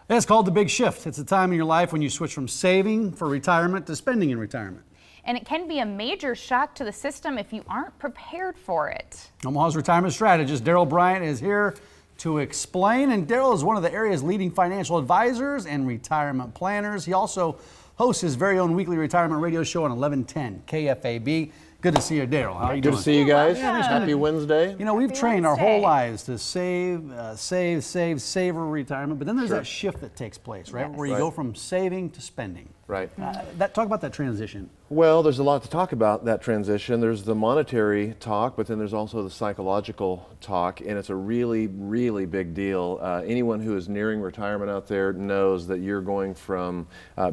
It's called the big shift. It's a time in your life when you switch from saving for retirement to spending in retirement. And it can be a major shock to the system if you aren't prepared for it. Omaha's retirement strategist, Darrell Bryant, is here to explain. And Darrell is one of the area's leading financial advisors and retirement planners. He also hosts his very own weekly retirement radio show on 1110 KFAB. Good to see you, Darrell. How are you doing? Good to see you guys. Yeah. Happy Wednesday. You know, we've Happy trained our Wednesday. whole lives to savor retirement, but then there's that shift that takes place, right? Yes. Where you Right. go from saving to spending. Right. Talk about that transition. Well, there's a lot to talk about that transition. There's the monetary talk, but then there's also the psychological talk, and it's a really, really big deal. Anyone who is nearing retirement out there knows that you're going from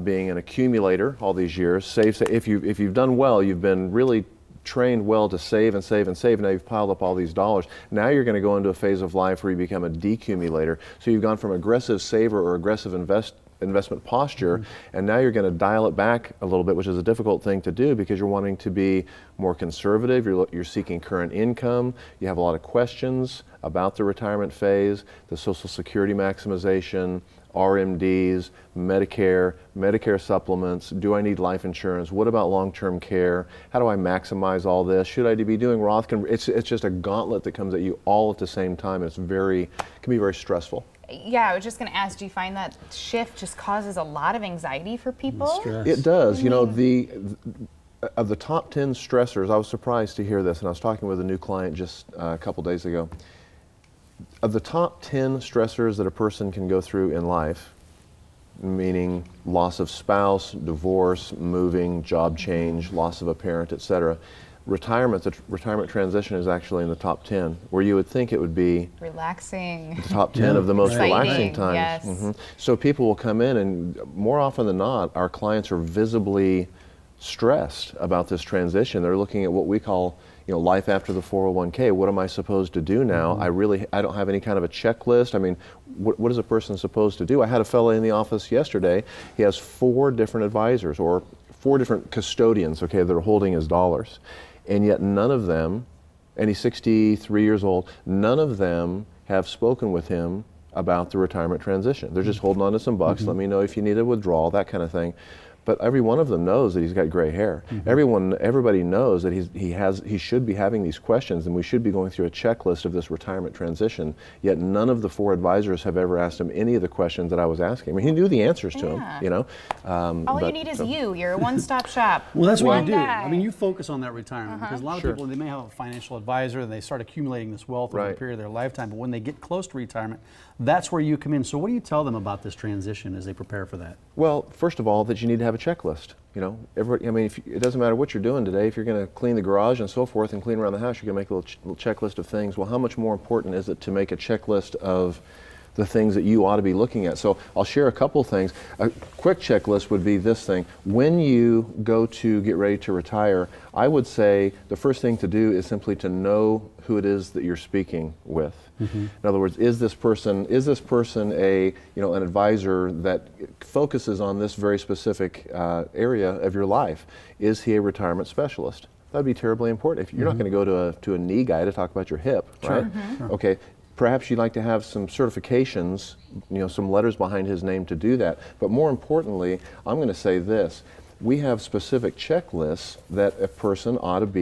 being an accumulator all these years. If you've done well, you've been really trained well to save and save and save. Now you've piled up all these dollars. Now you're going to go into a phase of life where you become a decumulator. So you've gone from aggressive saver or aggressive investment posture, and now you're going to dial it back a little bit, which is a difficult thing to do because you're wanting to be more conservative. You're seeking current income. You have a lot of questions about the retirement phase, the Social Security maximization, RMDs, Medicare supplements. Do I need life insurance? What about long-term care? How do I maximize all this? Should I be doing Roth? It's just a gauntlet that comes at you all at the same time. It's can be very stressful. Yeah, I was just going to ask, do you find that shift just causes a lot of anxiety for people? Stress. It does. You know, of the top 10 stressors, I was surprised to hear this, and I was talking with a new client just a couple days ago. Of the top 10 stressors that a person can go through in life, meaning loss of spouse, divorce, moving, job change, loss of a parent, etc., the retirement transition is actually in the top 10, where you would think it would be Relaxing. the top 10 of the most Exciting, relaxing times. yes. So people will come in, and more often than not, our clients are visibly stressed about this transition. They're looking at what we call, life after the 401k. What am I supposed to do now? I don't have any kind of a checklist. I mean, what is a person supposed to do? I had a fellow in the office yesterday. He has 4 different advisors, or 4 different custodians, that are holding his dollars. And yet none of them, and he's 63 years old, none of them have spoken with him about the retirement transition. They're just holding on to some bucks. Let me know if you need a withdrawal, that kind of thing. But every one of them knows that he's got gray hair. Everybody knows that he should be having these questions, and we should be going through a checklist of this retirement transition. Yet none of the 4 advisors have ever asked him any of the questions that I was asking. I mean, he knew the answers to them. All you need is you. You're a one-stop shop. Well, that's what One you do. guy. I mean, you focus on that retirement because a lot of people, they may have a financial advisor and they start accumulating this wealth over a period of their lifetime, but when they get close to retirement, that's where you come in. So what do you tell them about this transition as they prepare for that? Well, first of all, that you need to have a checklist. It doesn't matter what you're doing today. If you're going to clean the garage and so forth and clean around the house, you're going to make a little checklist of things. Well, how much more important is it to make a checklist of the things that you ought to be looking at? So I'll share a couple things. A quick checklist would be this thing. When you go to get ready to retire, I would say the first thing to do is simply to know who it is that you're speaking with. In other words, is this person an advisor that focuses on this very specific area of your life? Is he a retirement specialist? That'd be terribly important. If you're not going to go to a knee guy to talk about your hip, right? Sure. Okay. Perhaps you'd like to have some certifications, some letters behind his name to do that. But more importantly, I'm going to say this. We have specific checklists that a person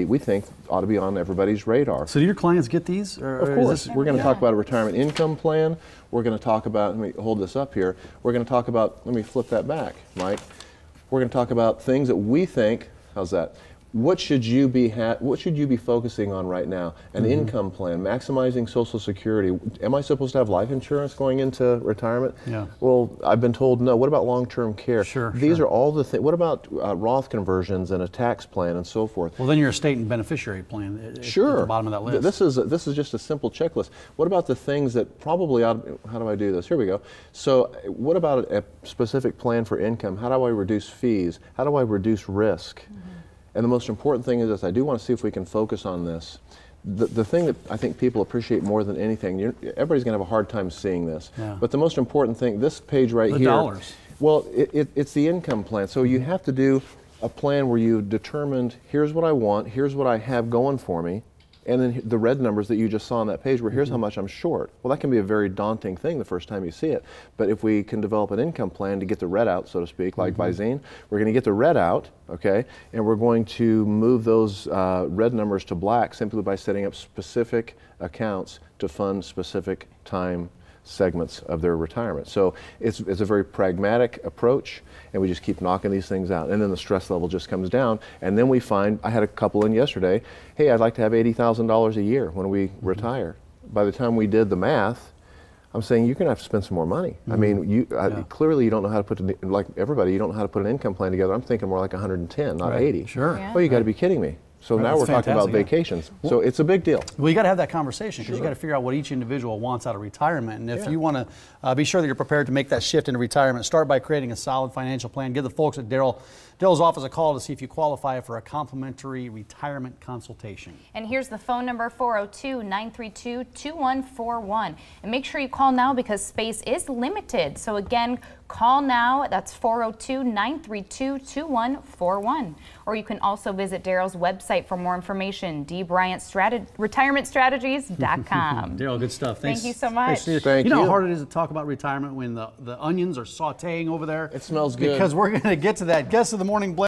we think ought to be on everybody's radar. So do your clients get these? Of course. We're going to talk about a retirement income plan. We're going to talk about, let me hold this up here. We're going to talk about, let me flip that back, Mike. We're going to talk about things that we think, how's that? What should you be focusing on right now? An income plan, maximizing Social Security. Am I supposed to have life insurance going into retirement? Yeah. Well, I've been told no. What about long-term care? These Sure. are all the things. What about Roth conversions and a tax plan and so forth? Well, then your estate and beneficiary plan at the bottom of that list. This is just a simple checklist. What about the things that probably how do I do this? Here we go. So what about a specific plan for income? How do I reduce fees? How do I reduce risk? And the most important thing is this. I do want to see if we can focus on this. The thing that I think people appreciate more than anything, everybody's going to have a hard time seeing this, but the most important thing, this page right here. The dollars. Well, it's the income plan. So you have to do a plan where you determined, here's what I want, here's what I have going for me, and then the red numbers that you just saw on that page were, here's how much I'm short. Well, that can be a very daunting thing the first time you see it. But if we can develop an income plan to get the red out, so to speak, like Visine, we're going to get the red out, okay, and we're going to move those red numbers to black simply by setting up specific accounts to fund specific time segments of their retirement. So it's a very pragmatic approach, and we just keep knocking these things out, and then the stress level just comes down. And then we find, I had a couple in yesterday, hey, I'd like to have $80,000 a year when we retire. By the time we did the math, I'm saying you're going to have to spend some more money. I mean, clearly you don't know how to put, like everybody, you don't know how to put an income plan together. I'm thinking more like 110, not 80. Sure. Yeah. Well, you got to be kidding me. So now we're talking about vacations. So it's a big deal. Well, you got to have that conversation because you got to figure out what each individual wants out of retirement. And if you want to be sure that you're prepared to make that shift into retirement, start by creating a solid financial plan. Give the folks at Darrell's office a call to see if you qualify for a complimentary retirement consultation. And here's the phone number, 402-932-2141. And make sure you call now because space is limited. So again, call now. That's 402-932-2141. Or you can also visit Darrell's website for more information, dbryantstrategies.com. Darrell, good stuff. Thanks. Thank you so much. Thank you know you. how hard it is to talk about retirement when the onions are sauteing over there? It smells good. Because we're going to get to that. Guest of the Morning Blend.